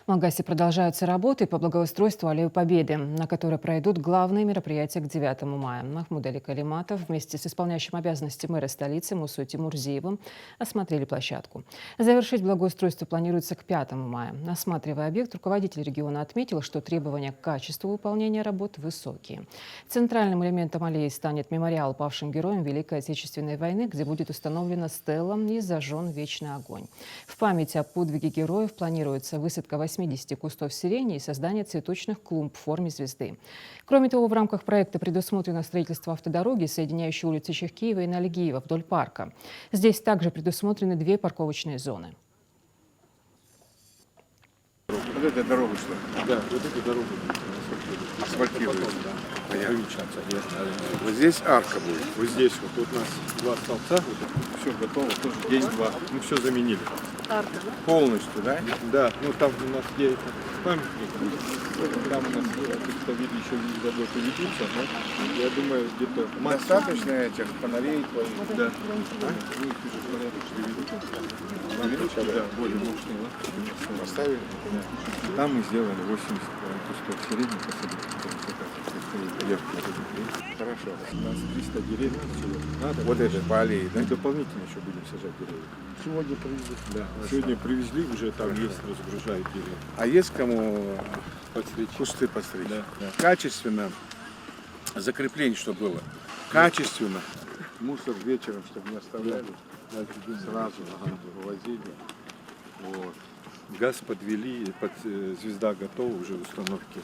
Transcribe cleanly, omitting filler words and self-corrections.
В Магасе продолжаются работы по благоустройству Аллеи Победы, на которой пройдут главные мероприятия к 9 мая. Махмуд Али Калиматов вместе с исполняющим обязанности мэра столицы Мусой Тимурзиевым осмотрели площадку. Завершить благоустройство планируется к 5 мая. Осматривая объект, руководитель региона отметил, что требования к качеству выполнения работ высокие. Центральным элементом аллеи станет мемориал павшим героям Великой Отечественной войны, где будет установлена стела и зажжен вечный огонь. В память о подвиге героев планируется высадка 80 кустов сирени и создание цветочных клумб в форме звезды. Кроме того, в рамках проекта предусмотрено строительство автодороги, соединяющей улицы Чехкиева и Налигиева вдоль парка. Здесь также предусмотрены 2 парковочные зоны. Вот эта дорога что? Да, вот эту дорогу Асфальтируется. Понятно. увеличаться. Вот здесь арка будет. Вот здесь вот у нас 2 столбца, все готово, тоже день-два. Мы все заменили. Полностью, да? Да, ну там у нас есть памятник, там у нас представители еще работы ведутся, да? Я думаю, где-то Достаточно этих фонарей твоих? Да. Ну, их уже порядочно ведут. Да, более мощные лампочки. Поставили? Да. Там мы сделали 80 кустов сирени, посадили. Хорошо. У нас 300 деревьев всего. Надо. Вот это по аллее, да? Мы дополнительно еще будем сажать деревья. Сегодня привезли. Да. Сегодня привезли, уже там есть, разгружают деревья. А есть кому Подстричь. кусты постричь? Да, да. Качественно закрепление, чтобы было. Качественно. Мусор вечером, чтобы не оставляли. Сразу вывозили. Вот. Газ подвели, звезда готова уже установки.